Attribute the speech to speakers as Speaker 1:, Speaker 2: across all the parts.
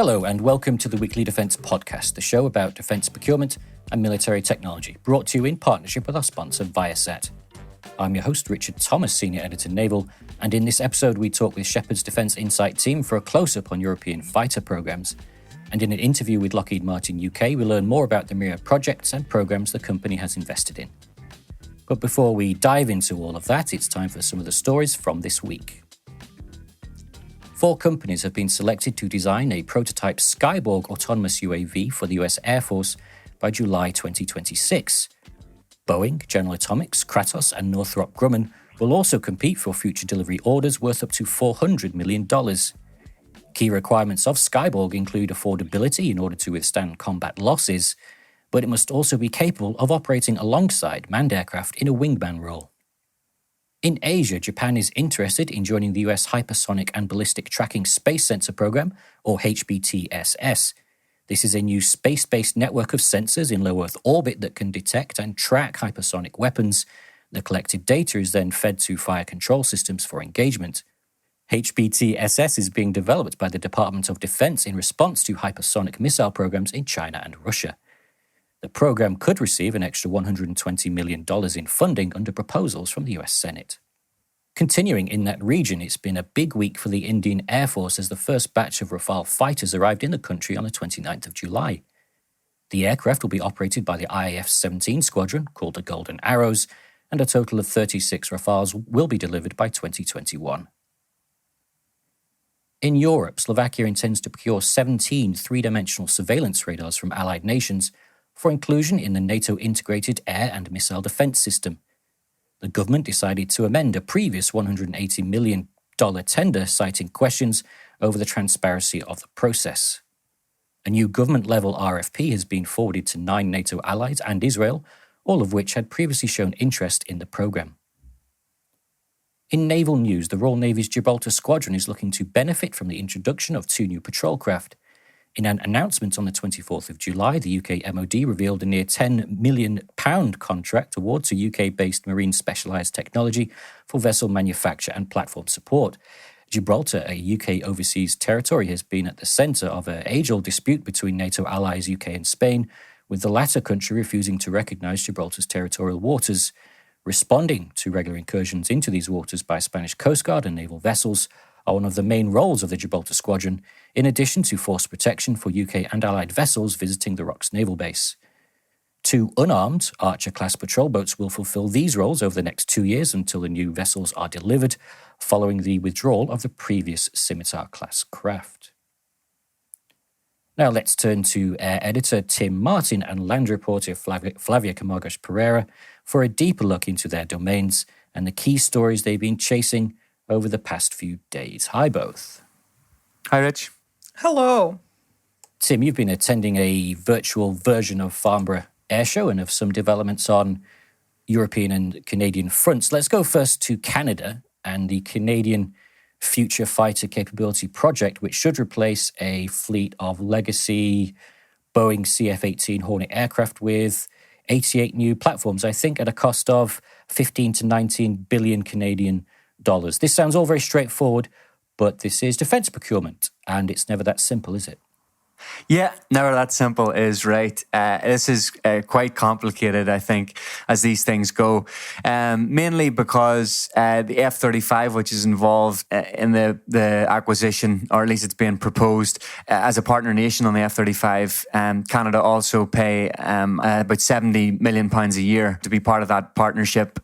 Speaker 1: Hello and welcome to the Weekly Defence Podcast, the show about defence procurement and military technology, brought to you in partnership with our sponsor Viasat. I'm your host Richard Thomas, Senior Editor Naval, and in this episode we talk with Shephard's Defence Insight team for a close-up on European fighter programmes. And in an interview with Lockheed Martin UK, we learn more about the myriad projects and programmes the company has invested in. But before we dive into all of that, it's time for some of the stories from this week. 4 companies have been selected to design a prototype Skyborg autonomous UAV for the US Air Force by July 2026. Boeing, General Atomics, Kratos and Northrop Grumman will also compete for future delivery orders worth up to $400 million. Key requirements of Skyborg include affordability in order to withstand combat losses, but it must also be capable of operating alongside manned aircraft in a wingman role. In Asia, Japan is interested in joining the US Hypersonic and Ballistic Tracking Space Sensor Program, or HBTSS. This is a new space-based network of sensors in low Earth orbit that can detect and track hypersonic weapons. The collected data is then fed to fire control systems for engagement. HBTSS is being developed by the Department of Defense in response to hypersonic missile programs in China and Russia. The program could receive an extra $120 million in funding under proposals from the US Senate. Continuing in that region, it's been a big week for the Indian Air Force as the first batch of Rafale fighters arrived in the country on the 29th of July. The aircraft will be operated by the IAF-17 squadron, called the Golden Arrows, and a total of 36 Rafales will be delivered by 2021. In Europe, Slovakia intends to procure 17 three-dimensional surveillance radars from allied nations for inclusion in the NATO Integrated Air and Missile Defense System. The government decided to amend a previous $180 million tender, citing questions over the transparency of the process. A new government-level RFP has been forwarded to 9 NATO allies and Israel, all of which had previously shown interest in the programme. In naval news, the Royal Navy's Gibraltar Squadron is looking to benefit from the introduction of 2 new patrol craft. In an announcement on the 24th of July, the UK MOD revealed a near £10 million contract award to UK-based marine specialised technology for vessel manufacture and platform support. Gibraltar, a UK overseas territory, has been at the centre of an age-old dispute between NATO allies UK and Spain, with the latter country refusing to recognise Gibraltar's territorial waters. Responding to regular incursions into these waters by Spanish Coast Guard and naval vessels are one of the main roles of the Gibraltar Squadron, in addition to force protection for UK and Allied vessels visiting the Rocks naval base. 2 unarmed Archer-class patrol boats will fulfil these roles over the next 2 years until the new vessels are delivered, following the withdrawal of the previous Scimitar-class craft. Now let's turn to Air Editor Tim Martin and Land Reporter Flavia Camargos Pereira for a deeper look into their domains and the key stories they've been chasing over the past few days. Hi, both.
Speaker 2: Hi, Rich.
Speaker 3: Hello.
Speaker 1: Tim, you've been attending a virtual version of Farnborough Air Show and of some developments on European and Canadian fronts. Let's go first to Canada and the Canadian Future Fighter Capability Project, which should replace a fleet of legacy Boeing CF-18 Hornet aircraft with 88 new platforms, I think at a cost of 15 to 19 billion Canadian dollars. This sounds all very straightforward, but this is defence procurement, and it's never that simple, is it?
Speaker 2: Yeah, never that simple is right. This is quite complicated, I think, as these things go. Mainly because the F-35, which is involved in the acquisition, or at least it's being proposed as a partner nation on the F-35, Canada also pay about £70 million a year to be part of that partnership.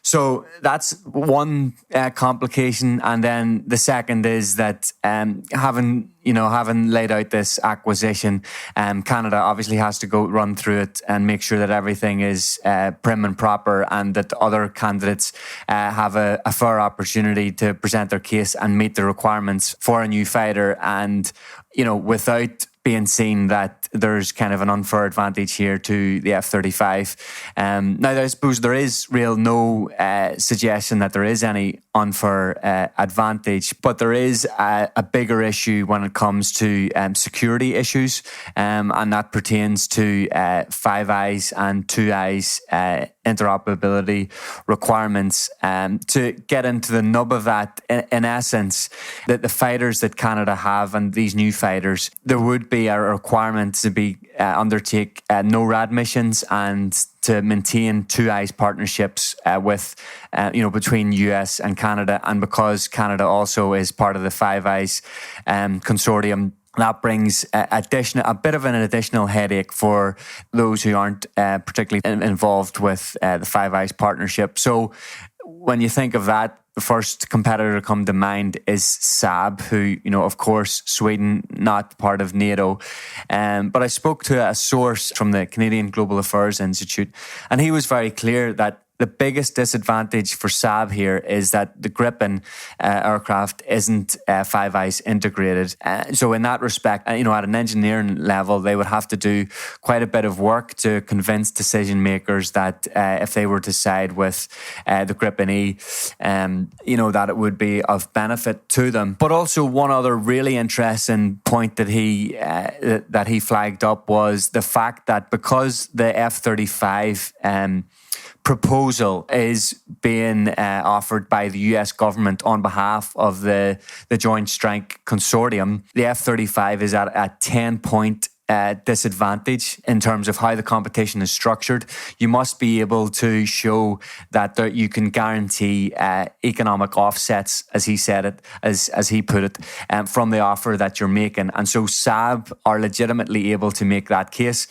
Speaker 2: So that's one complication. And then the second is that having laid out this acquisition, Canada obviously has to go run through it and make sure that everything is prim and proper, and that other candidates have a fair opportunity to present their case and meet the requirements for a new fighter, and without being seen that there's kind of an unfair advantage here to the F-35. Now, I suppose there is no suggestion that there is any unfair advantage, but there is a bigger issue when it comes to security issues, and that pertains to Five Eyes and Two Eyes interoperability requirements. To get into the nub of that, in essence, that the fighters that Canada have and these new fighters, there would be a requirement to be undertake NORAD missions and to maintain two eyes partnerships with, between US and Canada. And because Canada also is part of the Five Eyes consortium, that brings a bit of an additional headache for those who aren't particularly involved with the Five Eyes partnership. So when you think of that, the first competitor to come to mind is Saab, who, of course, Sweden, not part of NATO. But I spoke to a source from the Canadian Global Affairs Institute, and he was very clear that the biggest disadvantage for Saab here is that the Gripen aircraft isn't Five Eyes integrated. So in that respect, at an engineering level, they would have to do quite a bit of work to convince decision makers that if they were to side with the Gripen E, that it would be of benefit to them. But also one other really interesting point that he flagged up was the fact that because the F-35 proposal is being offered by the US government on behalf of the Joint Strike Consortium, the F-35 is at a 10-point disadvantage in terms of how the competition is structured. You must be able to show that you can guarantee economic offsets, as he said it, as he put it, from the offer that you're making. And so Saab are legitimately able to make that case.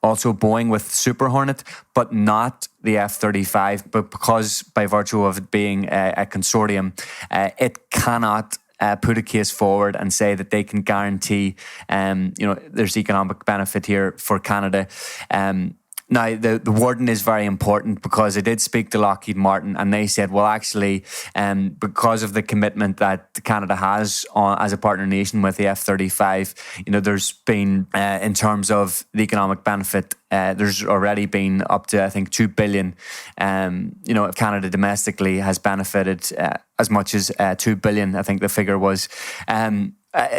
Speaker 2: Also Boeing with Super Hornet, but not the F-35, but because by virtue of it being a consortium, it cannot put a case forward and say that they can guarantee, there's economic benefit here for Canada. Now, the wording is very important because I did speak to Lockheed Martin and they said, well, actually, because of the commitment that Canada has as a partner nation with the F-35, there's been, in terms of the economic benefit, there's already been up to, I think, 2 billion. Canada domestically has benefited as much as 2 billion, I think the figure was.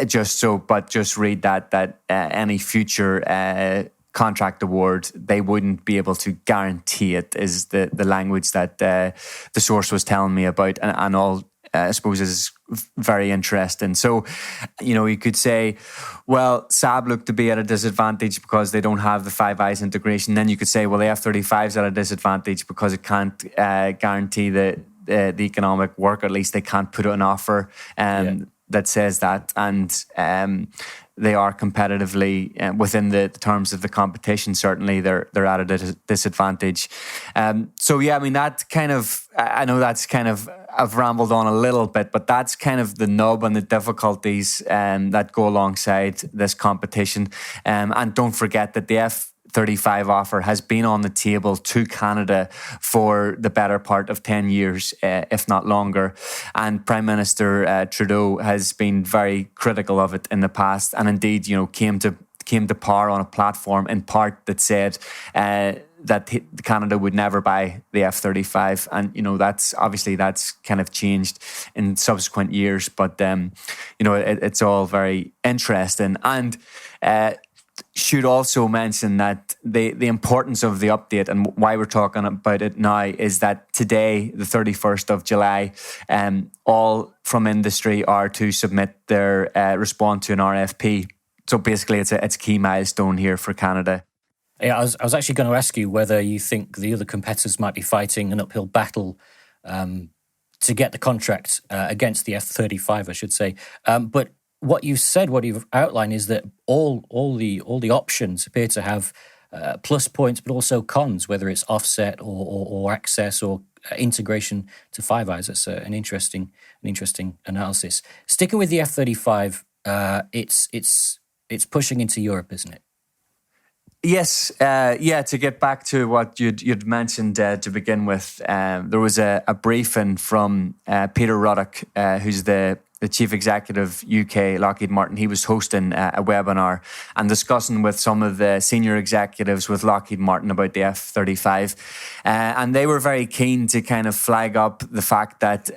Speaker 2: Just read that any future contract award, they wouldn't be able to guarantee it, is the language that the source was telling me about, and all I suppose is very interesting. So, you could say, well, Saab look to be at a disadvantage because they don't have the Five Eyes integration. Then you could say, well, the F-35 is at a disadvantage because it can't guarantee the economic work, or at least they can't put an offer that says that, and they are competitively within the terms of the competition. Certainly, they're at a disadvantage. That kind of, I know that's kind of, I've rambled on a little bit, but that's kind of the nub and the difficulties that go alongside this competition. And don't forget that the F-35 offer has been on the table to Canada for the better part of 10 years, if not longer. And Prime Minister Trudeau has been very critical of it in the past, and indeed, came to power on a platform in part that said that Canada would never buy the F-35. And, that's kind of changed in subsequent years. But, it's all very interesting. And should also mention that the importance of the update and why we're talking about it now is that today, the 31st of July, all from industry are to submit their response to an RFP. So basically, it's a key milestone here for Canada.
Speaker 1: Yeah, I was actually going to ask you whether you think the other competitors might be fighting an uphill battle to get the contract against the F-35, I should say. But what you said, what you've outlined, is that all the options appear to have plus points, but also cons, whether it's offset or access or integration to Five Eyes. That's an interesting analysis. Sticking with the F-35, it's pushing into Europe, isn't it?
Speaker 2: Yes, to get back to what you'd mentioned to begin with, there was a briefing from Peter Ruddock, who's the the chief executive UK, Lockheed Martin, he was hosting a webinar and discussing with some of the senior executives with Lockheed Martin about the F-35. And they were very keen to kind of flag up the fact that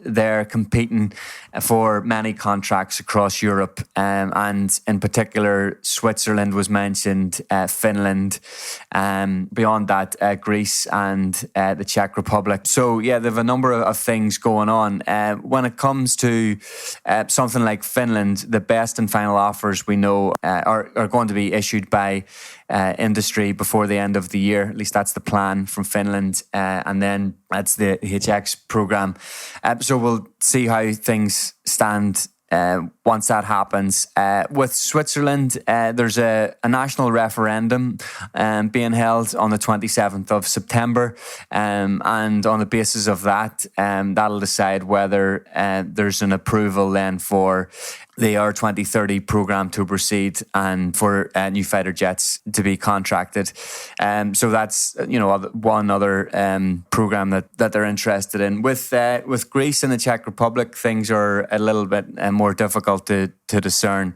Speaker 2: they're competing for many contracts across Europe. And in particular, Switzerland was mentioned, Finland, beyond that, Greece and the Czech Republic. So, yeah, they have a number of things going on. When it comes to something like Finland, the best and final offers we know are going to be issued by industry before the end of the year. At least that's the plan from Finland. And then that's the HX programme. So we'll see how things stand once that happens. With Switzerland, there's a national referendum being held on the 27th of September. And on the basis of that, that'll decide whether there's an approval then for the R2030 programme to proceed and for new fighter jets to be contracted. So that's, one other programme that they're interested in. With Greece and the Czech Republic, things are a little bit more difficult to discern.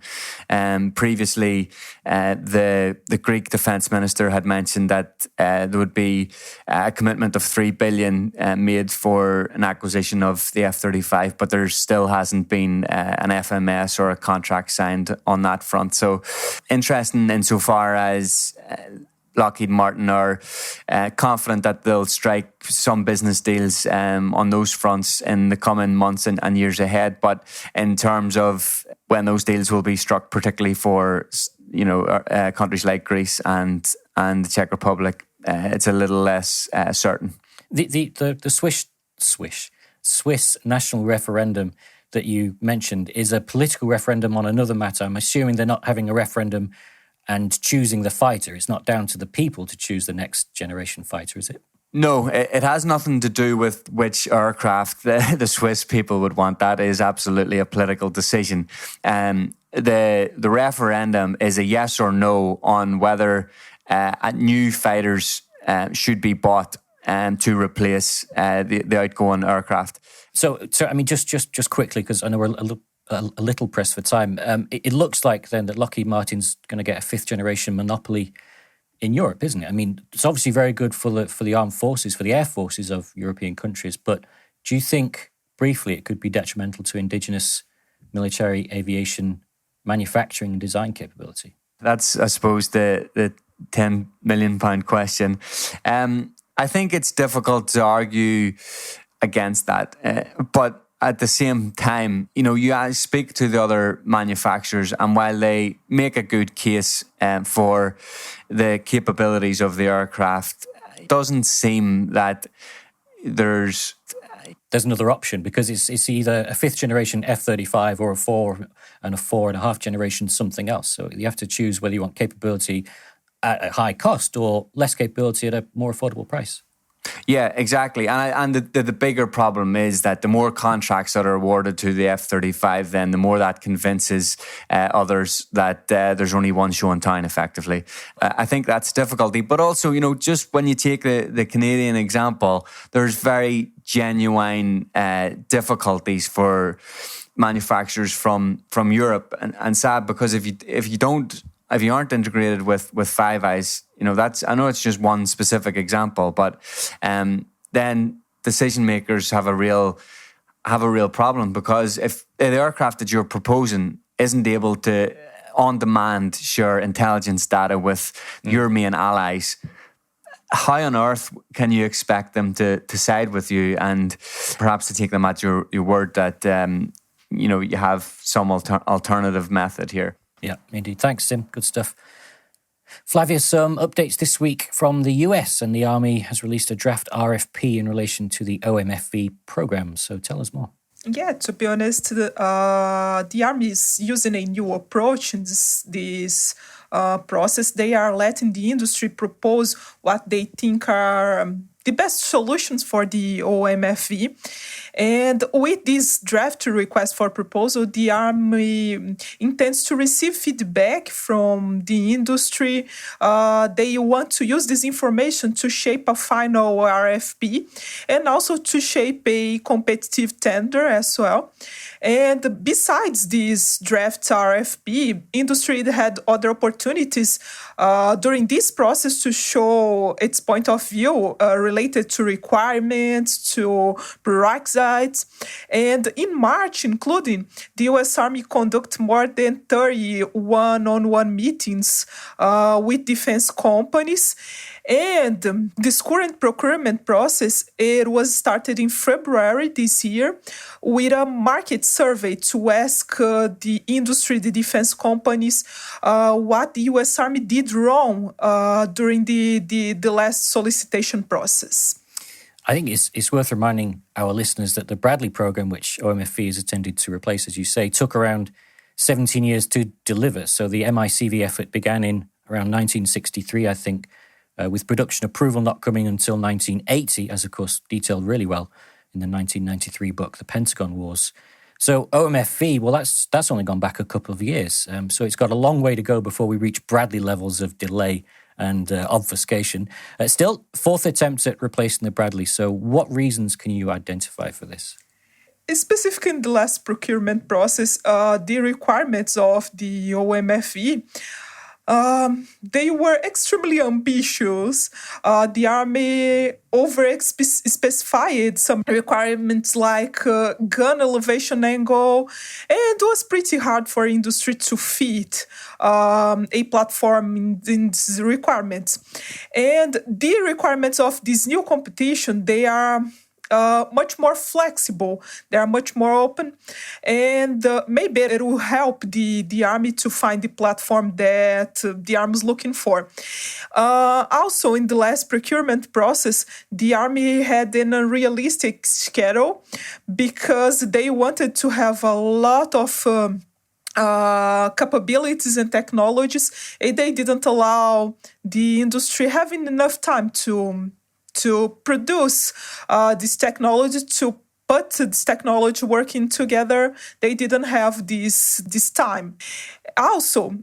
Speaker 2: Previously, the Greek defence minister had mentioned that there would be a commitment of 3 billion made for an acquisition of the F-35, but there still hasn't been an FMS or a contract signed on that front. So interesting insofar as Lockheed Martin are confident that they'll strike some business deals on those fronts in the coming months and years ahead. But in terms of when those deals will be struck, particularly for countries like Greece and the Czech Republic, it's a little less certain.
Speaker 1: The Swiss national referendum that you mentioned is a political referendum on another matter. I'm assuming they're not having a referendum and choosing the fighter. It's not down to the people to choose the next generation fighter, is it?
Speaker 2: No, it has nothing to do with which aircraft the Swiss people would want. That is absolutely a political decision. The referendum is a yes or no on whether new fighters should be bought to replace the outgoing aircraft.
Speaker 1: So I mean, just quickly, because I know we're a little pressed for time. It looks like then that Lockheed Martin's going to get a fifth generation monopoly in Europe, isn't it? I mean, it's obviously very good for the armed forces, for the air forces of European countries. But do you think, briefly, it could be detrimental to indigenous military aviation manufacturing and design capability? That's,
Speaker 2: I suppose, the £10 million question. I think it's difficult to argue against that, but at the same time, you speak to the other manufacturers, and while they make a good case for the capabilities of the aircraft, it doesn't seem that there's another option, because it's either a fifth generation F-35 or a 4.5 generation something else. So you have to choose whether you want capability at a high cost or less capability at a more affordable price. Yeah, exactly. And the bigger problem is that the more contracts that are awarded to the F-35, then the more that convinces others that there's only one show in town, effectively. I think that's difficulty. But also, just when you take the Canadian example, there's very genuine difficulties for manufacturers from Europe. And sad, because if you aren't integrated with Five Eyes, I know it's just one specific example, but then decision makers have a real problem, because if the aircraft that you're proposing isn't able to on demand share intelligence data with your main allies, how on earth can you expect them to side with you and perhaps to take them at your word that you have some alternative method here?
Speaker 1: Yeah, indeed. Thanks, Tim. Good stuff. Flavia, some updates this week from the US, and the Army has released a draft RFP in relation to the Omfv program. So tell us more.
Speaker 3: Yeah, to be honest, the Army is using a new approach in this process. They are letting the industry propose what they think are the best solutions for the OMFV. And with this draft request for proposal, the Army intends to receive feedback from the industry. They want to use this information to shape a final RFP and also to shape a competitive tender as well. And besides this draft RFP, industry had other opportunities during this process to show its point of view related to requirements, to prerequisites. And in March, including, the U.S. Army conducted more than 30 one-on-one meetings with defense companies. And this current procurement process, it was started in February this year with a market survey to ask the industry, the defense companies, what the U.S. Army did wrong during the last solicitation process.
Speaker 1: I think it's worth reminding our listeners that the Bradley program, which OMFV is intended to replace, as you say, took around 17 years to deliver. So the MICV effort began in around 1963, I think, with production approval not coming until 1980, as of course detailed really well in the 1993 book, The Pentagon Wars. So OMFV, well, that's only gone back a couple of years. So it's got a long way to go before we reach Bradley levels of delay and obfuscation. Still, fourth attempt at replacing the Bradley. So what reasons can you identify for this?
Speaker 3: Specifically in the last procurement process, the requirements of the OMFV, they were extremely ambitious. The Army over-specified some requirements like gun elevation angle, and it was pretty hard for industry to fit a platform in these requirements. And the requirements of this new competition, they are much more flexible. They are much more open, and maybe it will help the Army to find the platform that the Army is looking for. Also, in the last procurement process, the Army had an unrealistic schedule because they wanted to have a lot of capabilities and technologies, and they didn't allow the industry having enough time to produce this technology, to put this technology working together. They didn't have this time. Also,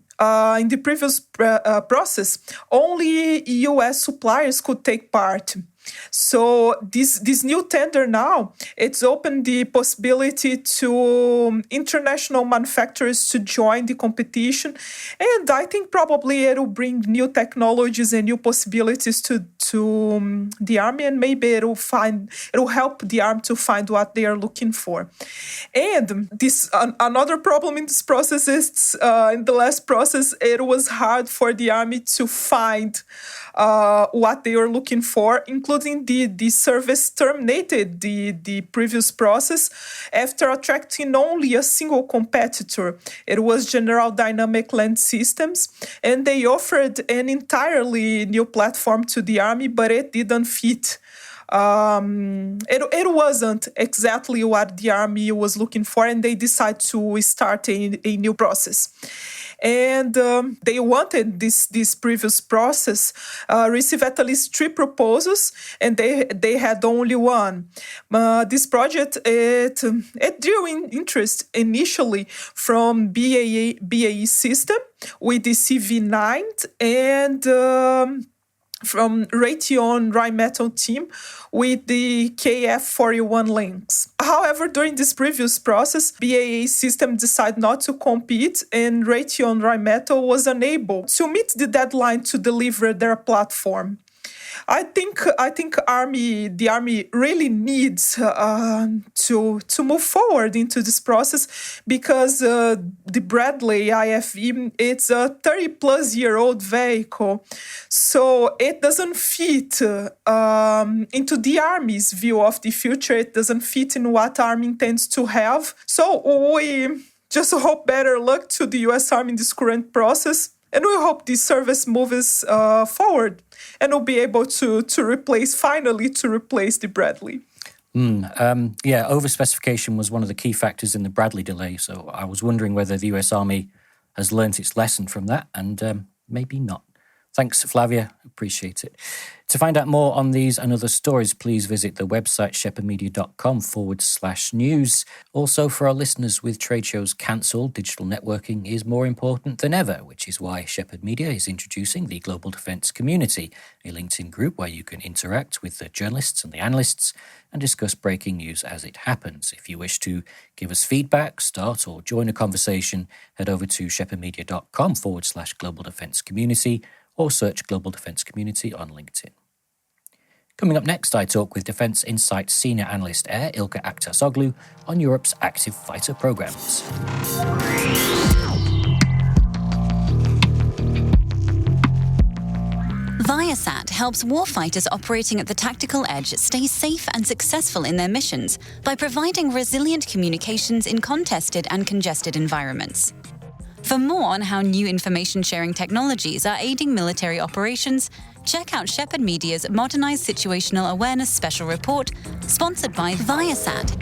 Speaker 3: in the previous process, only U.S. suppliers could take part. So this new tender now, it's opened the possibility to international manufacturers to join the competition, and I think probably it will bring new technologies and new possibilities to the Army, and maybe it will help the Army to find what they are looking for. And this another problem in this process is in the last process, it was hard for the Army to find what they were looking for, including the service terminated the previous process after attracting only a single competitor. It was General Dynamic Land Systems, and they offered an entirely new platform to the Army, but it didn't fit. It wasn't exactly what the Army was looking for, and they decided to start a new process. And they wanted this previous process receive at least 3 proposals, and they had only one. This project, it drew in interest initially from BAE system with the CV9 and from Raytheon Rheinmetall team with the KF-41 Lynx. However, during this previous process, BAE system decided not to compete, and Raytheon Rheinmetall was unable to meet the deadline to deliver their platform. I think the Army really needs to move forward into this process, because the Bradley IFV, it's a 30-plus-year-old vehicle, so it doesn't fit into the Army's view of the future. It doesn't fit in what Army intends to have. So we just hope better luck to the U.S. Army in this current process, and we hope this service moves forward and will be able to replace the Bradley.
Speaker 1: Overspecification was one of the key factors in the Bradley delay, so I was wondering whether the US Army has learnt its lesson from that, and maybe not. Thanks, Flavia. Appreciate it. To find out more on these and other stories, please visit the website shepherdmedia.com/news. Also, for our listeners with trade shows cancelled, digital networking is more important than ever, which is why Shepherd Media is introducing the Global Defence Community, a LinkedIn group where you can interact with the journalists and the analysts and discuss breaking news as it happens. If you wish to give us feedback, start or join a conversation, head over to shepherdmedia.com/Global Defence Community or search Global Defence Community on LinkedIn. Coming up next, I talk with Defence Insight Senior Analyst Air Ilkka Aktasoglu on Europe's active fighter programmes.
Speaker 4: Viasat helps warfighters operating at the tactical edge stay safe and successful in their missions by providing resilient communications in contested and congested environments. For more on how new information sharing technologies are aiding military operations, check out Shepherd Media's Modernised Situational Awareness Special Report, sponsored by Viasat.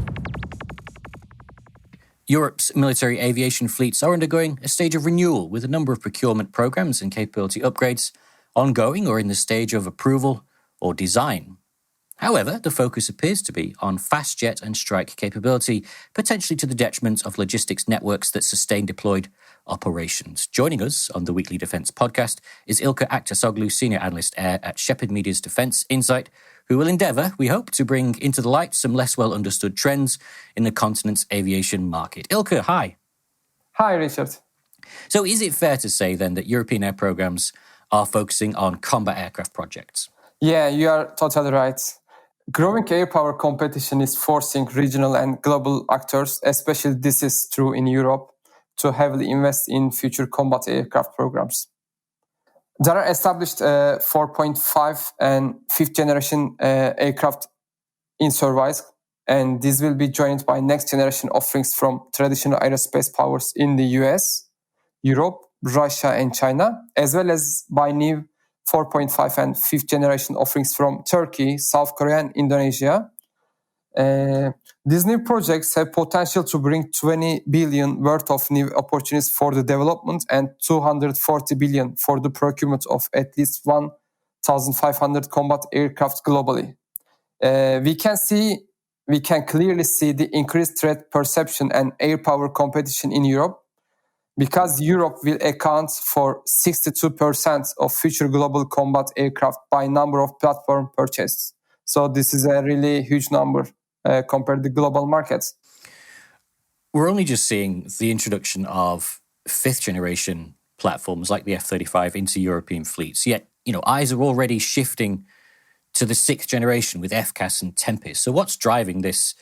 Speaker 1: Europe's military aviation fleets are undergoing a stage of renewal with a number of procurement programmes and capability upgrades ongoing or in the stage of approval or design. However, the focus appears to be on fast jet and strike capability, potentially to the detriment of logistics networks that sustain deployed operations. Joining us on the Weekly Defence podcast is Ilkka Aktasoglu, Senior Analyst Air at Shepherd Media's Defence Insight, who will endeavour, we hope, to bring into the light some less well understood trends in the continent's aviation market. Ilkka, hi.
Speaker 5: Hi, Richard.
Speaker 1: So is it fair to say then that European air programmes are focusing on combat aircraft projects?
Speaker 5: Yeah, you are totally right. Growing air power competition is forcing regional and global actors, especially this is true in Europe, to heavily invest in future combat aircraft programs. There are established 4.5 and 5th generation aircraft in service, and this will be joined by next generation offerings from traditional aerospace powers in the US, Europe, Russia and China, as well as by new 4.5 and 5th generation offerings from Turkey, South Korea and Indonesia. These new projects have potential to bring 20 billion worth of new opportunities for the development and 240 billion for the procurement of at least 1,500 combat aircraft globally. We can clearly see the increased threat perception and air power competition in Europe, because Europe will account for 62% of future global combat aircraft by number of platform purchases. So this is a really huge number compared to global markets.
Speaker 1: We're only just seeing the introduction of 5th generation platforms like the F-35 into European fleets. Yet, eyes are already shifting to the 6th generation with FCAS and Tempest. So what's driving this?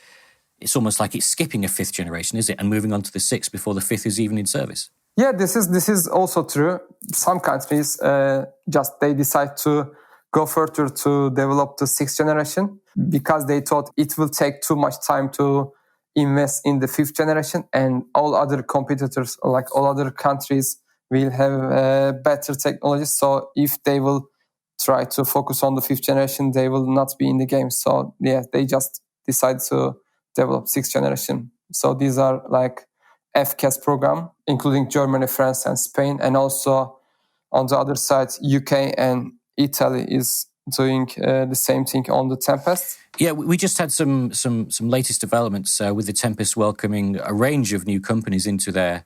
Speaker 1: It's almost like it's skipping a 5th generation, is it? And moving on to the 6th before the 5th is even in service.
Speaker 5: Yeah, this is also true. Some countries they decide to go further to develop the 6th generation because they thought it will take too much time to invest in the 5th generation, and all other competitors, like all other countries, will have better technologies. So if they will try to focus on the 5th generation, they will not be in the game. So yeah, they just decide to develop 6th generation. So these are like FCAS program, including Germany, France, and Spain, and also on the other side, UK and Italy is doing the same thing on the Tempest.
Speaker 1: Yeah, we just had some latest developments with the Tempest welcoming a range of new companies into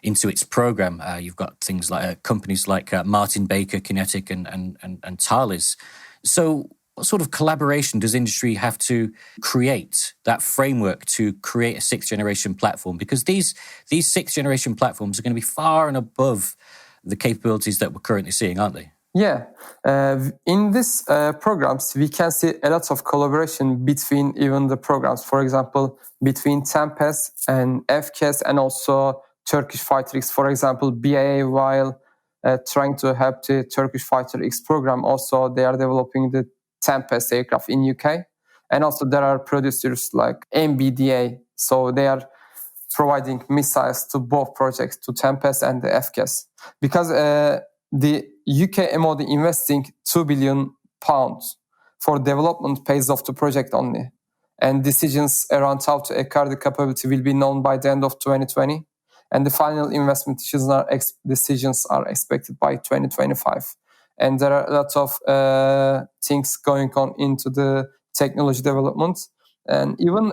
Speaker 1: its program. You've got things like companies like Martin Baker, Kinetic, and Thales. So what sort of collaboration does industry have to create, that framework to create a 6th generation platform? Because these 6th generation platforms are going to be far and above the capabilities that we're currently seeing, aren't they?
Speaker 5: Yeah. In these programs, we can see a lot of collaboration between even the programs. For example, between Tempest and FCAS and also Turkish Fighter X. For example, BAE, while trying to help the Turkish Fighter X program, also they are developing the Tempest aircraft in UK. And also there are producers like MBDA. So they are providing missiles to both projects, to Tempest and the FCAS. Because the UK MOD investing £2 billion for development phase of the project only. And decisions around how to acquire the capability will be known by the end of 2020. And the final investment decisions are expected by 2025. and there are a lot of things going on into the technology development. And even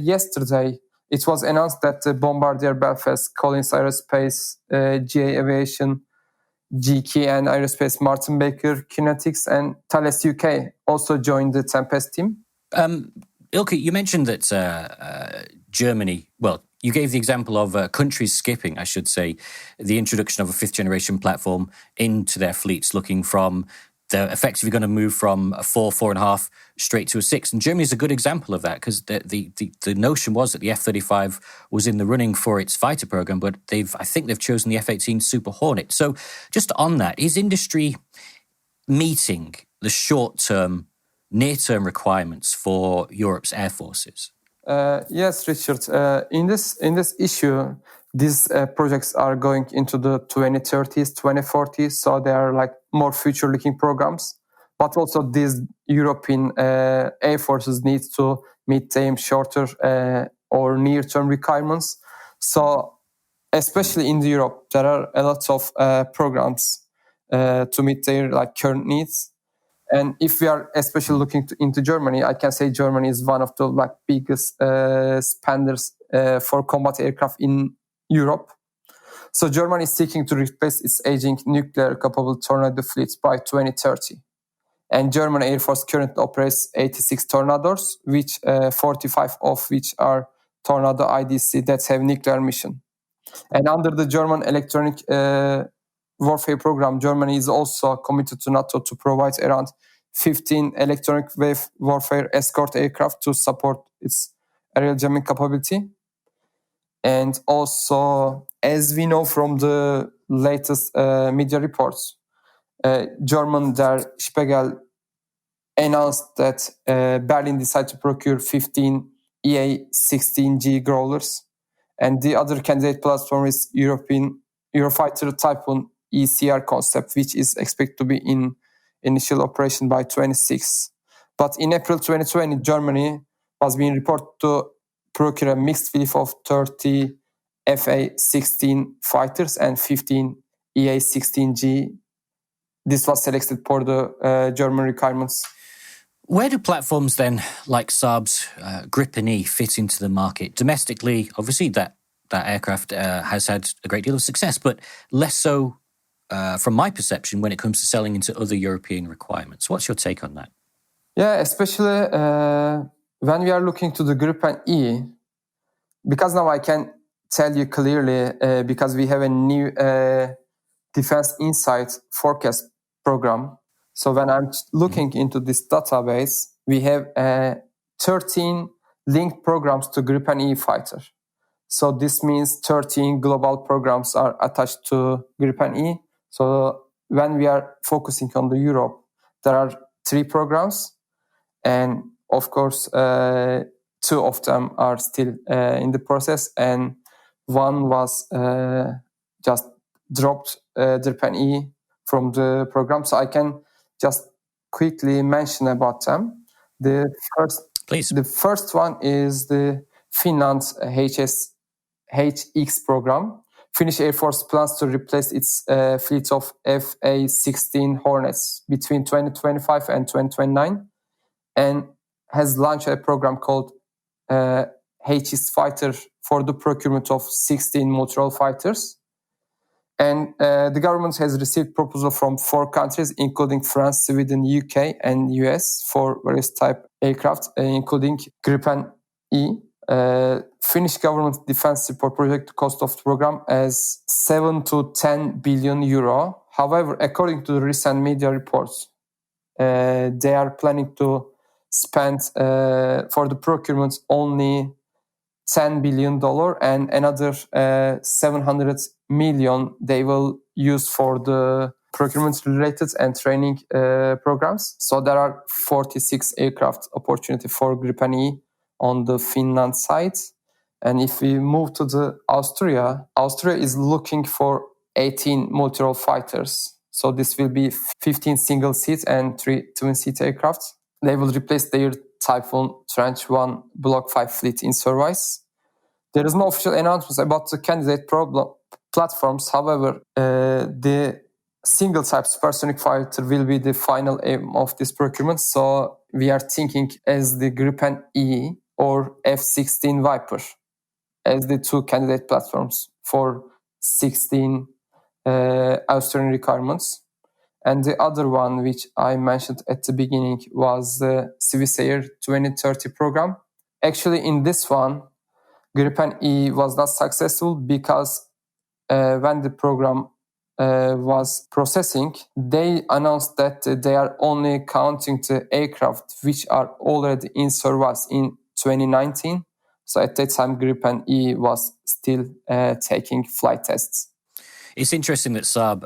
Speaker 5: yesterday, it was announced that the Bombardier Belfast, Collins Aerospace, GA Aviation, GK and Aerospace, Martin Baker, Kinetics, and Thales UK also joined the Tempest team.
Speaker 1: Ilke, you mentioned that Germany, well, you gave the example of countries skipping, I should say, the introduction of a fifth generation platform into their fleets, looking from they're effectively going to move from a 4.5 straight to a 6. And Germany is a good example of that, because the notion was that the F-35 was in the running for its fighter program, but I think they've chosen the F-18 Super Hornet. So just on that, is industry meeting the short-term, near-term requirements for Europe's air forces?
Speaker 5: Yes, Richard. In this issue, these projects are going into the 2030s, 2040s, so they are like more future-looking programs. But also these European air forces need to meet them shorter or near-term requirements. So especially in Europe, there are a lot of programs to meet their current needs. And if we are especially looking into Germany, I can say Germany is one of the biggest spenders for combat aircraft in Europe. So Germany is seeking to replace its aging nuclear-capable Tornado fleets by 2030. And German Air Force currently operates 86 Tornadoes, which 45 of which are Tornado IDC that have nuclear mission. And under the German electronic warfare program, Germany is also committed to NATO to provide around 15 electronic wave warfare escort aircraft to support its aerial jamming capability. And also, as we know from the latest media reports, German Der Spiegel announced that Berlin decided to procure 15 EA-16G Growlers, and the other candidate platform is Eurofighter Typhoon ECR concept, which is expected to be in initial operation by 26. But in April 2020, Germany was being reported to procure a mixed fleet of 30 FA-16 fighters and 15 EA-16G. This was selected for the German requirements.
Speaker 1: Where do platforms then, like Saab's Gripen E, fit into the market? Domestically, obviously, that aircraft has had a great deal of success, but less so from my perception when it comes to selling into other European requirements. What's your take on that?
Speaker 5: Yeah, especially when we are looking to the Gripen E, because now I can tell you clearly, because we have a new Defense Insight forecast program. So when I'm looking into this database, we have 13 linked programs to Gripen E fighter. So this means 13 global programs are attached to Gripen E. So when we are focusing on the Europe, there are 3 programs. And of course, 2 of them are still in the process. And one was just dropped, Gripen E, from the program. So I can just quickly mention about them. The first one is the Finland's HX program. Finnish Air Force plans to replace its fleet of FA-16 Hornets between 2025 and 2029, and has launched a program called HX Fighter for the procurement of 16 multi-role fighters. And the government has received proposals from 4 countries, including France, Sweden, UK, and US, for various type aircraft, including Gripen E. Finnish government defense support project cost of the program as 7 to 10 billion euro. However, according to the recent media reports, they are planning to spend for the procurement only $10 billion, and another 700 million they will use for the procurement related and training programs. So there are 46 aircraft opportunity for Gripen E on the Finland side. And if we move to the Austria is looking for 18 multi-role fighters. So this will be 15 single seat and 3 twin-seat aircraft. They will replace their Typhoon Tranche 1 Block 5 fleet in service. There is no official announcement about the candidate platforms. However, the single-type supersonic fighter will be the final aim of this procurement. So we are thinking as the Gripen E or F-16 Viper as the two candidate platforms for 16 Australian requirements. And the other one, which I mentioned at the beginning, was the Swissair 2030 program. Actually, in this one, Gripen E was not successful because when the program was processing, they announced that they are only counting the aircraft which are already in service in 2019. So at that time, Gripen E was still taking flight tests.
Speaker 1: It's interesting that Saab,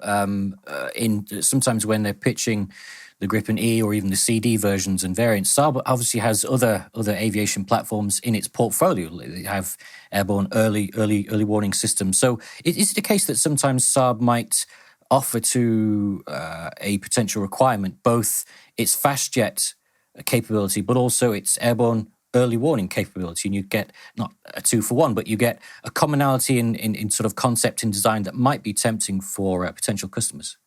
Speaker 1: sometimes when they're pitching the Gripen E or even the CD versions and variants, Saab obviously has other aviation platforms in its portfolio. They have airborne early warning systems. So is it the case that sometimes Saab might offer to a potential requirement both its fast jet capability but also its airborne early warning capability, and you get not a 2-for-1, but you get a commonality in sort of concept and design that might be tempting for potential customers?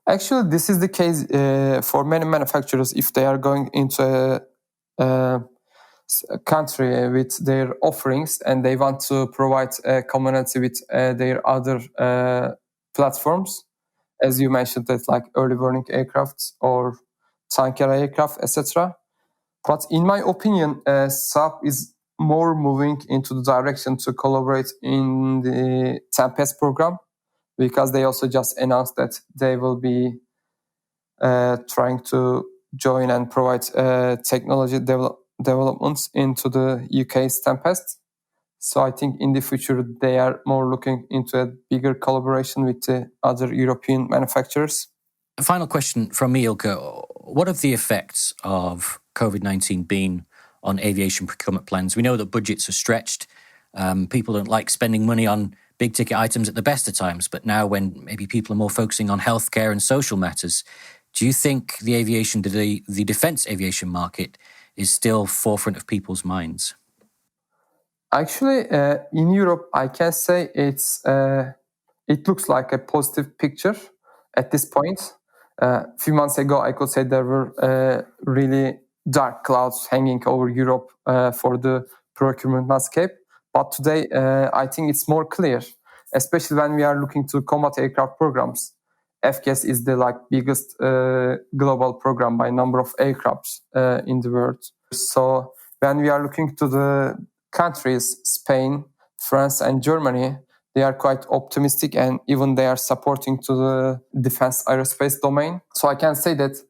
Speaker 5: Actually, this is the case for many manufacturers. If they are going into a country with their offerings and they want to provide a commonality with their other platforms, as you mentioned, that like early warning aircraft or tanker aircraft, etc. But in my opinion, Saab is more moving into the direction to collaborate in the Tempest program, because they also just announced that they will be trying to join and provide technology developments into the UK's Tempest. So I think in the future, they are more looking into a bigger collaboration with the other European manufacturers.
Speaker 1: A final question from me, Ilke. What have the effects of COVID-19 been on aviation procurement plans? We know that budgets are stretched. People don't like spending money on big ticket items at the best of times, but now when maybe people are more focusing on healthcare and social matters, do you think the defence aviation market is still forefront of people's minds?
Speaker 5: Actually, in Europe, I can say it looks like a positive picture at this point. A few months ago, I could say there were really dark clouds hanging over Europe for the procurement landscape. But today, I think it's more clear, especially when we are looking to combat aircraft programs. FCAS is the biggest global program by number of aircrafts in the world. So when we are looking to the countries, Spain, France, and Germany, they are quite optimistic, and even they are supporting to the defense aerospace domain. So I can say that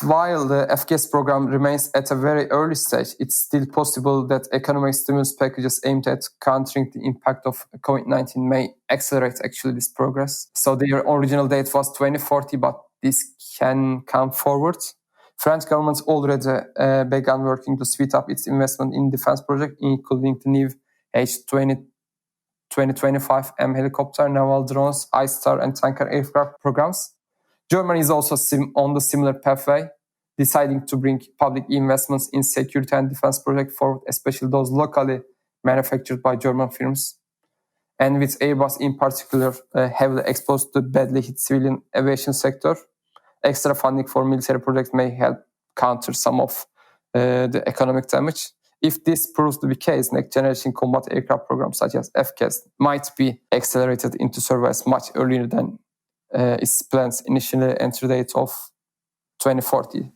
Speaker 5: while the FCAS program remains at a very early stage, it's still possible that economic stimulus packages aimed at countering the impact of COVID-19 may accelerate actually this progress. So their original date was 2040, but this can come forward. French government already began working to speed up its investment in defense projects, including the new H-2025 M helicopter, naval drones, I-Star, and tanker aircraft programs. Germany is also on the similar pathway, deciding to bring public investments in security and defense projects forward, especially those locally manufactured by German firms. And with Airbus in particular heavily exposed to the badly hit civilian aviation sector, extra funding for military projects may help counter some of the economic damage. If this proves to be the case, next-generation combat aircraft programs such as FCAS might be accelerated into service much earlier than its plans initially entry date of 2040.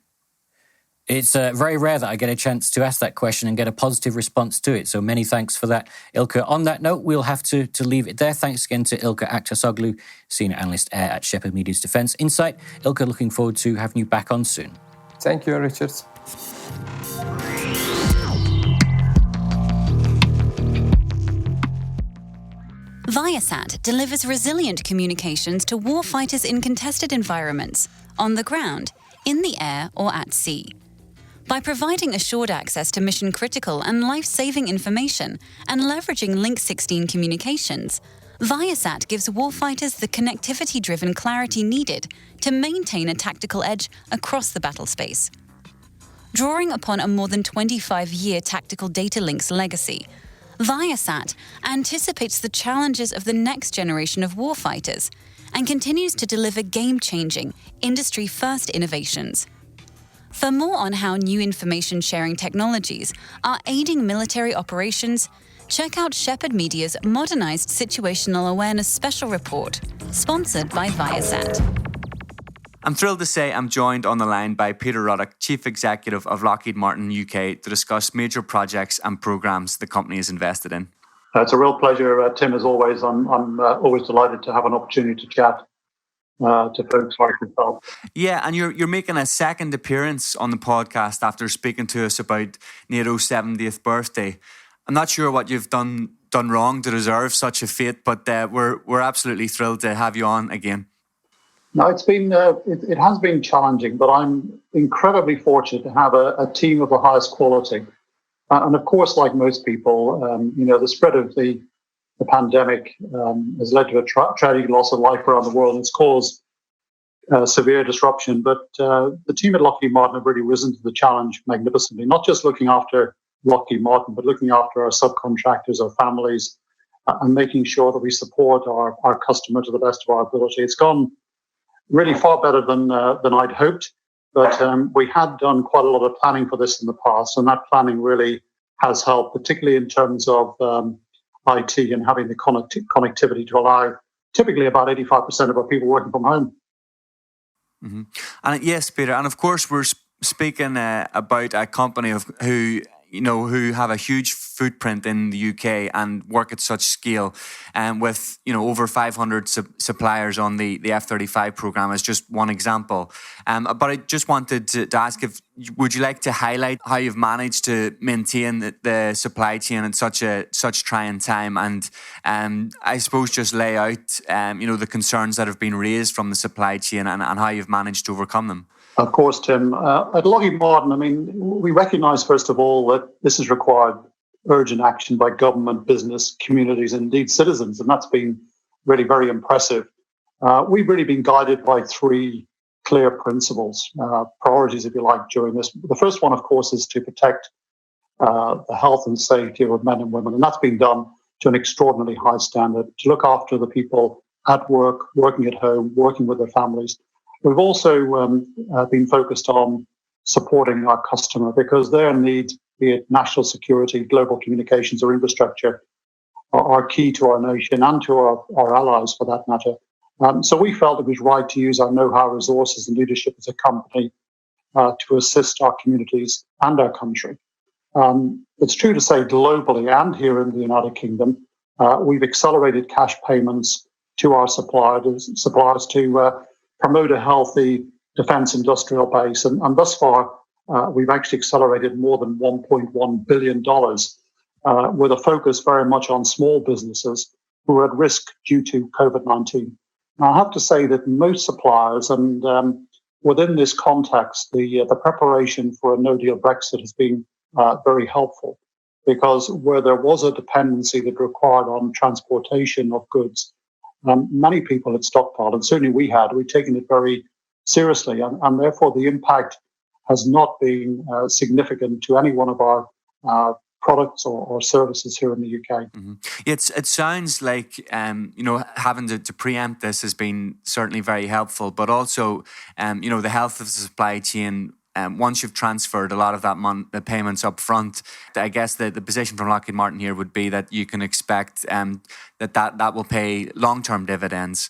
Speaker 1: It's very rare that I get a chance to ask that question and get a positive response to it. So many thanks for that, Ilke. On that note, we'll have to leave it there. Thanks again to Ilke Aktasoglu, Senior Analyst Air at Shephard Media's Defence Insight. Ilke, looking forward to having you back on soon.
Speaker 5: Thank you, Richard.
Speaker 4: Viasat delivers resilient communications to warfighters in contested environments, on the ground, in the air, or at sea. By providing assured access to mission-critical and life-saving information and leveraging Link 16 communications, Viasat gives warfighters the connectivity-driven clarity needed to maintain a tactical edge across the battle space. Drawing upon a more than 25-year tactical data links legacy, Viasat anticipates the challenges of the next generation of warfighters and continues to deliver game-changing, industry-first innovations. For more on how new information sharing technologies are aiding military operations, check out Shephard Media's modernized situational awareness special report, sponsored by Viasat.
Speaker 2: I'm thrilled to say I'm joined on the line by Peter Ruddock, Chief Executive of Lockheed Martin UK, to discuss major projects and programmes the company is invested in.
Speaker 6: It's a real pleasure, Tim, as always. I'm always delighted to have an opportunity to chat to folks like yourself.
Speaker 2: Yeah, and you're making a second appearance on the podcast after speaking to us about NATO's 70th birthday. I'm not sure what you've done wrong to deserve such a fate, but we're absolutely thrilled to have you on again.
Speaker 6: No, it's been it has been challenging, but I'm incredibly fortunate to have a team of the highest quality. And of course, like most people, the spread of the pandemic has led to a tragic loss of life around the world. It's caused severe disruption, but the team at Lockheed Martin have really risen to the challenge magnificently, not just looking after Lockheed Martin, but looking after our subcontractors, our families, and making sure that we support our customer to the best of our ability. It's gone really far better than I'd hoped, but we had done quite a lot of planning for this in the past, and that planning really has helped, particularly in terms of IT and having the connectivity to allow typically about 85% of our people working from home.
Speaker 2: Mm-hmm. And yes, Peter, and of course we're speaking about a company who have a huge footprint in the UK and work at such scale, and with over 500 suppliers on the F-35 program is just one example. But I just wanted to ask would you like to highlight how you've managed to maintain the supply chain at such trying time, and I suppose just lay out the concerns that have been raised from the supply chain and how you've managed to overcome them.
Speaker 6: Of course, Tim. At Lockheed Martin, we recognise, first of all, that this has required urgent action by government, business, communities, and indeed citizens, and that's been really very impressive. We've really been guided by three clear principles, priorities, if you like, during this. The first one, of course, is to protect the health and safety of men and women, and that's been done to an extraordinarily high standard, to look after the people at work, working at home, working with their families. We've also been focused on supporting our customer because their needs, be it national security, global communications or infrastructure, are key to our nation and to our allies for that matter. So we felt it was right to use our know-how, resources and leadership as a company to assist our communities and our country. It's true to say globally and here in the United Kingdom, we've accelerated cash payments to our suppliers to promote a healthy defence industrial base. And thus far, we've actually accelerated more than $1.1 billion with a focus very much on small businesses who are at risk due to COVID-19. Now, I have to say that most suppliers, and within this context, the preparation for a no-deal Brexit has been very helpful, because where there was a dependency that required on transportation of goods, many had stockpiled, and certainly we've taken it very seriously, and therefore the impact has not been significant to any one of our products or services here in the UK.
Speaker 2: Mm-hmm. It sounds like having to preempt this has been certainly very helpful, but also the health of the supply chain. Once you've transferred a lot of the payments up front, I guess the position from Lockheed Martin here would be that you can expect that will pay long-term dividends.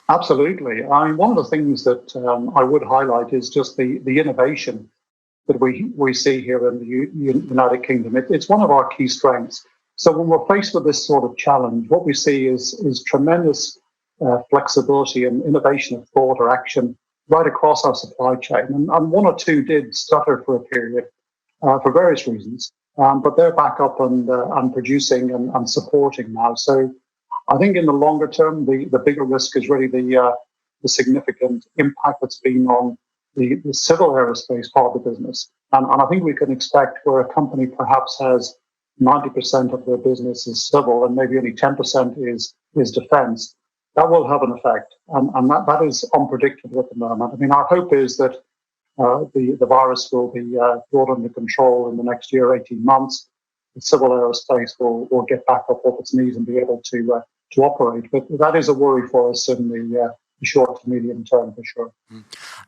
Speaker 6: Absolutely. I mean, one of the things that I would highlight is just the innovation that we see here in the United Kingdom. It's one of our key strengths. So when we're faced with this sort of challenge, what we see is tremendous flexibility and innovation of thought or action right across our supply chain. And one or two did stutter for a period for various reasons, but they're back up and producing and supporting now. So I think in the longer term, the bigger risk is really the significant impact that's been on the civil aerospace part of the business. And I think we can expect where a company perhaps has 90% of their business is civil and maybe only 10% is defense, that will have an effect. And that is unpredictable at the moment. I mean, our hope is that the virus will be brought under control in the next year, 18 months. The civil aerospace will get back up off its knees and be able to to operate. But that is a worry for us in the short to medium term, for sure.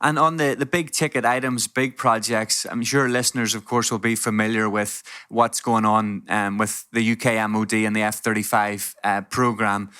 Speaker 2: And on the big ticket items, big projects, I'm sure listeners, of course, will be familiar with what's going on with the UK MOD and the F-35 programme.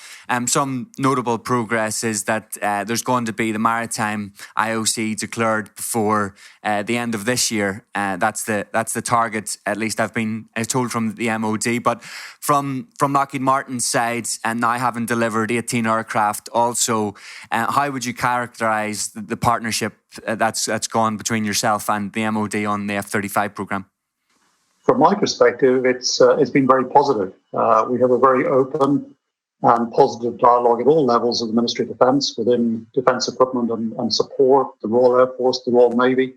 Speaker 2: Some notable progress is that there's going to be the maritime IOC declared before the end of this year. That's the target, at least I've been told from the MOD. But from Lockheed Martin's side, and now having delivered 18 aircraft also, how would you characterise the partnership that's gone between yourself and the MOD on the F-35 programme?
Speaker 6: From my perspective, it's been very positive. We have a very open and positive dialogue at all levels of the Ministry of Defence, within defence equipment and support, the Royal Air Force, the Royal Navy.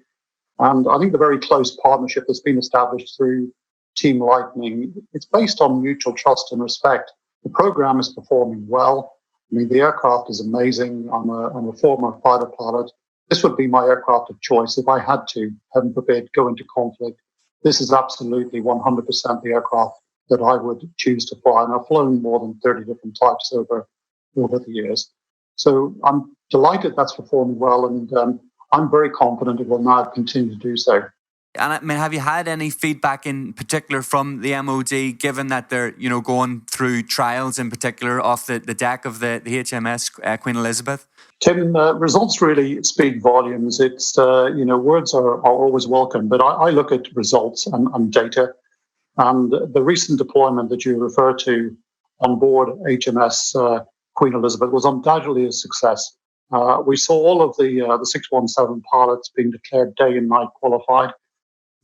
Speaker 6: And I think the very close partnership that's been established through Team Lightning, it's based on mutual trust and respect. The programme is performing well. I mean, the aircraft is amazing. I'm a former fighter pilot. This would be my aircraft of choice if I had to, heaven forbid, go into conflict. This is absolutely 100% the aircraft that I would choose to fly. And I've flown more than 30 different types over the years. So I'm delighted that's performing well, and I'm very confident it will now continue to do so.
Speaker 2: And I mean, have you had any feedback in particular from the MOD, given that they're going through trials in particular off the deck of the HMS Queen Elizabeth?
Speaker 6: Tim, results really speak volumes. It's words are always welcome, but I look at results and data. And the recent deployment that you refer to on board HMS Queen Elizabeth was undoubtedly a success. We saw all of the 617 pilots being declared day and night qualified.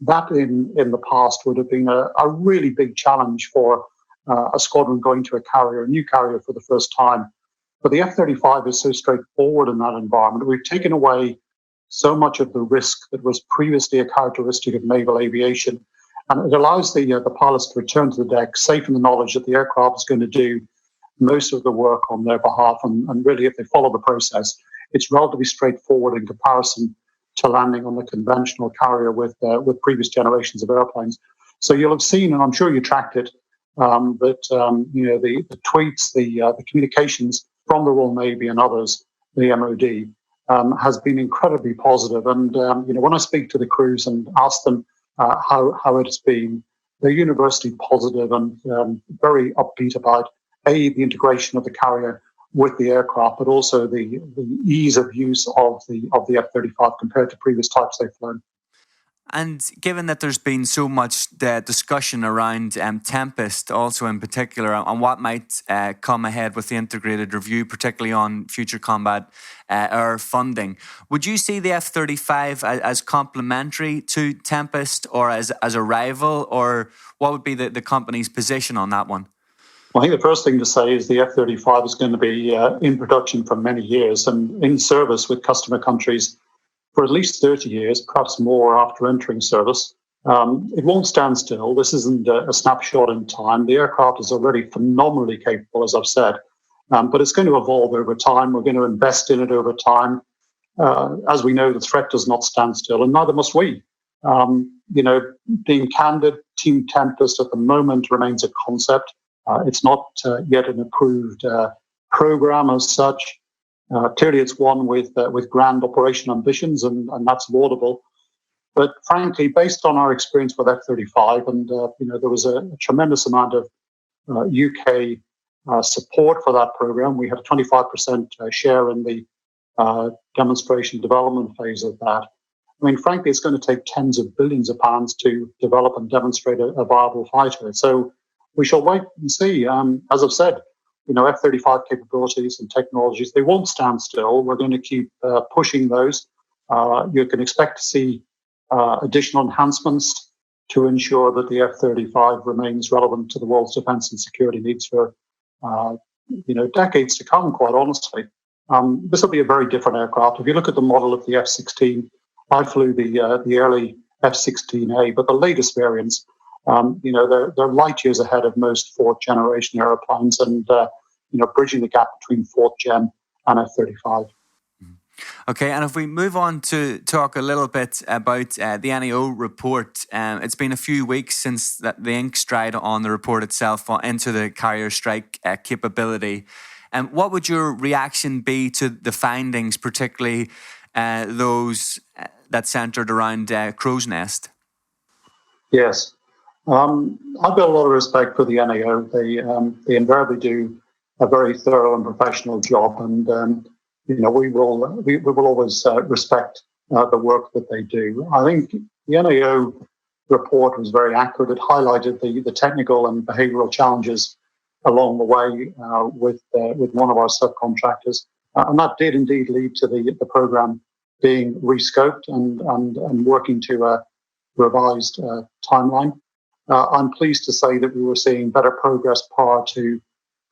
Speaker 6: That in the past would have been a really big challenge for a squadron going to a new carrier for the first time. But the F-35 is so straightforward in that environment. We've taken away so much of the risk that was previously a characteristic of naval aviation. And it allows the pilots to return to the deck safe in the knowledge that the aircraft is going to do most of the work on their behalf. And really, if they follow the process, it's relatively straightforward in comparison to landing on the conventional carrier with previous generations of airplanes. So you'll have seen, and I'm sure you tracked it, that the tweets, the communications from the Royal Navy and others, the MOD, has been incredibly positive. And when I speak to the crews and ask them how it's been, they're universally positive and very upbeat about the integration of the carrier with the aircraft, but also the ease of use of the F-35 compared to previous types they've flown.
Speaker 2: And given that there's been so much discussion around Tempest also in particular, and what might come ahead with the integrated review, particularly on future combat air funding, would you see the F-35 as complementary to Tempest or as a rival, or what would be the company's position on that one?
Speaker 6: Well, I think the first thing to say is the F-35 is going to be in production for many years and in service with customer countries for at least 30 years, perhaps more after entering service. It won't stand still. This isn't a snapshot in time. The aircraft is already phenomenally capable, as I've said, but it's going to evolve over time. We're going to invest in it over time. As we know, the threat does not stand still, and neither must we. Being candid, Team Tempest at the moment remains a concept. It's not yet an approved program as such. Clearly, it's one with grand operation ambitions, and that's laudable. But frankly, based on our experience with F-35, and there was a tremendous amount of UK support for that program. We had a 25% share in the demonstration development phase of that. I mean, frankly, it's going to take tens of billions of pounds to develop and demonstrate a viable fighter. So we shall wait and see. As I've said, F-35 capabilities and technologies, they won't stand still. We're going to keep pushing those. You can expect to see additional enhancements to ensure that the F-35 remains relevant to the world's defence and security needs for decades to come, quite honestly. This will be a very different aircraft. If you look at the model of the F-16, I flew the early F-16A, but the latest variants, they're light years ahead of most fourth generation airplanes, and bridging the gap between fourth gen and F-35.
Speaker 2: Okay, and if we move on to talk a little bit about the NAO report, it's been a few weeks since the ink dried on the report itself into the carrier strike capability. What would your reaction be to the findings, particularly those that centred around Crow's Nest?
Speaker 6: Yes. I've got a lot of respect for the NAO. They invariably do a very thorough and professional job, and we will always respect the work that they do. I think the NAO report was very accurate. It highlighted the technical and behavioural challenges along the way with one of our subcontractors, and that did indeed lead to the programme being rescoped and working to a revised timeline. I'm pleased to say that we were seeing better progress prior to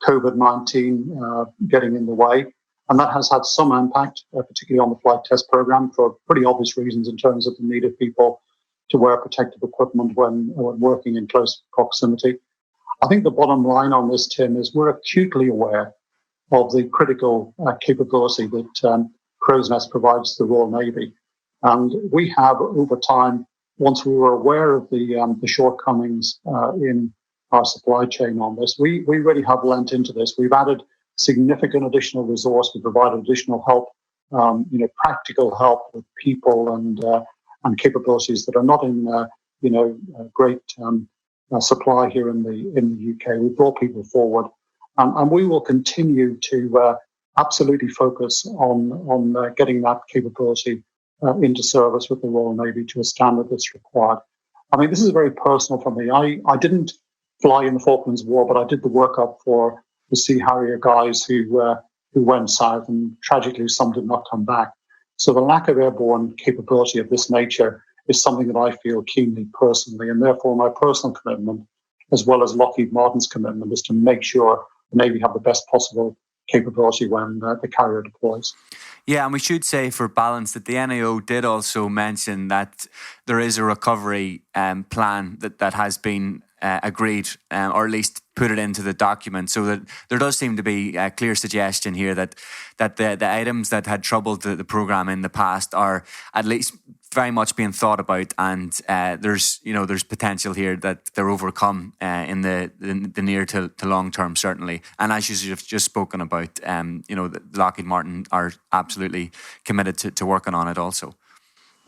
Speaker 6: COVID-19 getting in the way. And that has had some impact, particularly on the flight test program, for pretty obvious reasons in terms of the need of people to wear protective equipment when working in close proximity. I think the bottom line on this, Tim, is we're acutely aware of the critical capability that Crow's Nest provides the Royal Navy. And we have, over time, once we were aware of the shortcomings in our supply chain on this, we really have lent into this. We've added significant additional resource. We provided additional help, practical help with people and capabilities that are not in great supply here in the UK. We brought people forward, and we will continue to absolutely focus on getting that capability into service with the Royal Navy to a standard that's required. I mean, this is very personal for me. I didn't fly in the Falklands War, but I did the workup for the Sea Harrier guys who went south, and tragically some did not come back. So the lack of airborne capability of this nature is something that I feel keenly personally, and therefore my personal commitment, as well as Lockheed Martin's commitment, is to make sure the Navy have the best possible capability when the carrier deploys.
Speaker 2: Yeah, and we should say for balance that the NAO did also mention that there is a recovery plan that has been agreed, or at least put it into the document, so that there does seem to be a clear suggestion here that the items that had troubled the programme in the past are at least very much being thought about, and there's potential here that they're overcome in the near to long term, certainly. And as you've just spoken about, Lockheed Martin are absolutely committed to working on it also.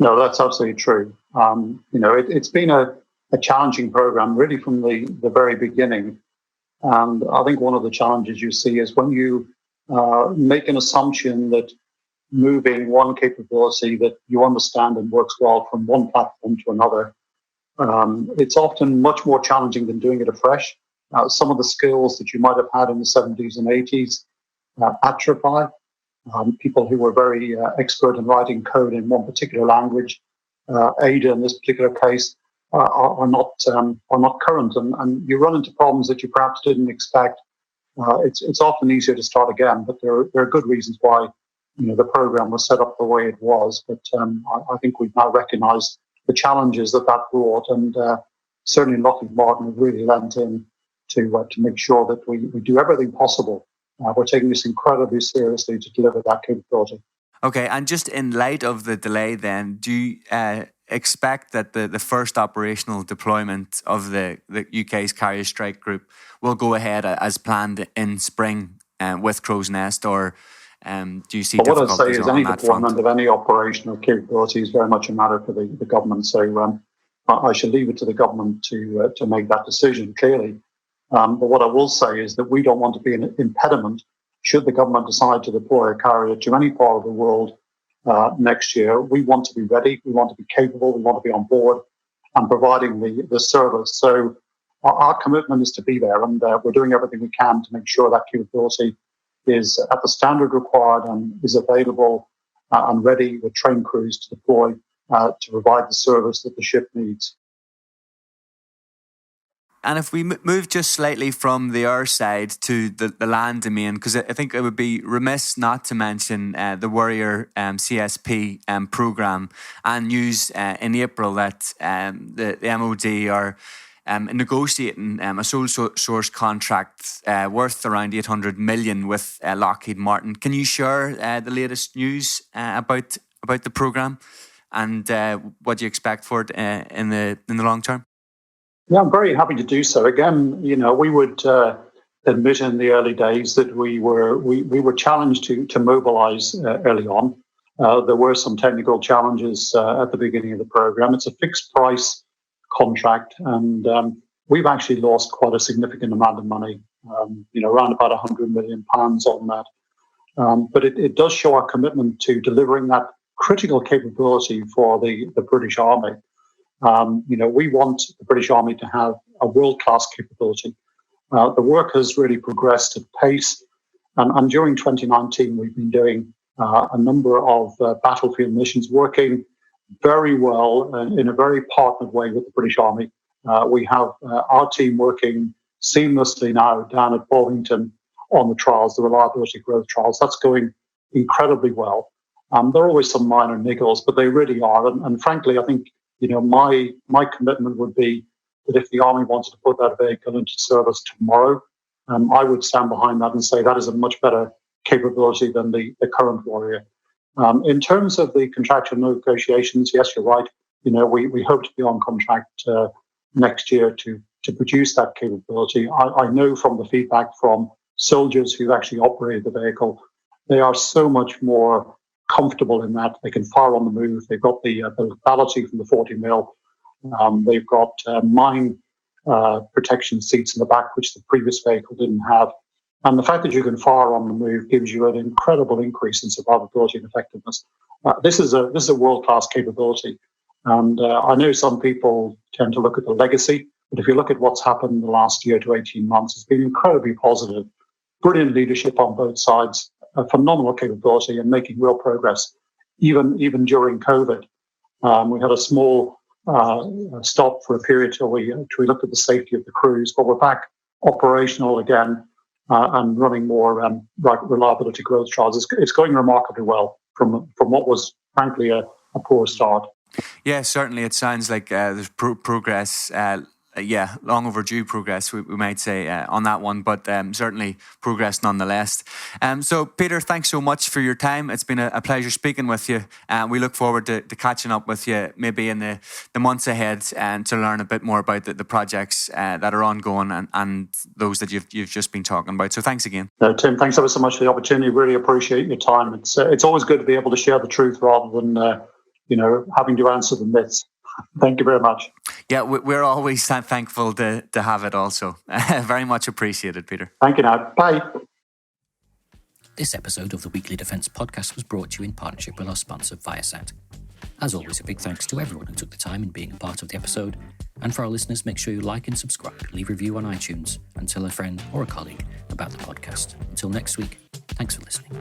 Speaker 6: No, that's absolutely true. It's been a challenging program really from the very beginning. And I think one of the challenges you see is when you make an assumption that moving one capability that you understand and works well from one platform to another, it's often much more challenging than doing it afresh. Some of the skills that you might have had in the 70s and 80s atrophy. People who were very expert in writing code in one particular language, Ada in this particular case, are not current, and you run into problems that you perhaps didn't expect. It's often easier to start again, but there are good reasons why the program was set up the way it was. But I think we've now recognised the challenges that brought, and certainly Lockheed Martin have really lent in to make sure that we do everything possible. We're taking this incredibly seriously to deliver that capability.
Speaker 2: Okay, and just in light of the delay then, do you expect that the first operational deployment of the UK's carrier strike group will go ahead as planned in spring with Crow's Nest, or do you see difficulties on that front?
Speaker 6: What I'd say is any deployment of any operational capability is very much a matter for the government. So I should leave it to the government to make that decision, clearly. But what I will say is that we don't want to be an impediment should the government decide to deploy a carrier to any part of the world next year. We want to be ready, we want to be capable, we want to be on board and providing the service. So our commitment is to be there, and we're doing everything we can to make sure that capability is at the standard required and is available and ready with trained crews to deploy to provide the service that the ship needs.
Speaker 2: And if we move just slightly from the air side to the land domain, because I think it would be remiss not to mention the Warrior CSP programme, and news in April that the MOD are negotiating a sole source contract worth around 800 million with Lockheed Martin. Can you share the latest news about the programme and what you expect for it in the long term?
Speaker 6: Yeah, I'm very happy to do so. Again, we would admit in the early days that we were challenged to mobilise early on. There were some technical challenges at the beginning of the programme. It's a fixed price contract, and we've actually lost quite a significant amount of money, around about £100 million on that. But it does show our commitment to delivering that critical capability for the British Army. We want the British Army to have a world-class capability. The work has really progressed at pace, and during 2019 we've been doing a number of battlefield missions, working very well in a very partnered way with the British Army. We have our team working seamlessly now down at Bovington on the trials, the reliability growth trials. That's going incredibly well. There are always some minor niggles, but they really are. And frankly, I think my commitment would be that if the Army wanted to put that vehicle into service tomorrow, I would stand behind that and say that is a much better capability than the current Warrior. In terms of the contractual negotiations, yes, you're right. We hope to be on contract next year to produce that capability. I know from the feedback from soldiers who've actually operated the vehicle, they are so much more comfortable in that. They can fire on the move. They've got the lethality from the 40 mil. They've got mine protection seats in the back, which the previous vehicle didn't have. And the fact that you can fire on the move gives you an incredible increase in survivability and effectiveness. This is a world-class capability. And I know some people tend to look at the legacy, but if you look at what's happened in the last year to 18 months, it's been incredibly positive. Brilliant leadership on both sides, a phenomenal capability and making real progress, even during COVID. We had a small stop for a period till we looked at the safety of the crews, but we're back operational again and running more reliability growth trials. It's going remarkably well from what was frankly a poor start.
Speaker 2: Yeah, certainly it sounds like there's progress. Long overdue progress, we might say, on that one, but certainly progress nonetheless. So, Peter, thanks so much for your time. It's been a pleasure speaking with you. We look forward to catching up with you maybe in the months ahead and to learn a bit more about the projects that are ongoing and those that you've just been talking about. So thanks again.
Speaker 6: Tim, thanks ever so much for the opportunity. Really appreciate your time. It's always good to be able to share the truth rather than having to answer the myths. Thank you very much.
Speaker 2: Yeah, we're always thankful to have it also. Very much appreciated, Peter.
Speaker 6: Thank you now. Bye.
Speaker 1: This episode of the Weekly Defence Podcast was brought to you in partnership with our sponsor, Viasat. As always, a big thanks to everyone who took the time in being a part of the episode. And for our listeners, make sure you like and subscribe, leave a review on iTunes, and tell a friend or a colleague about the podcast. Until next week, thanks for listening.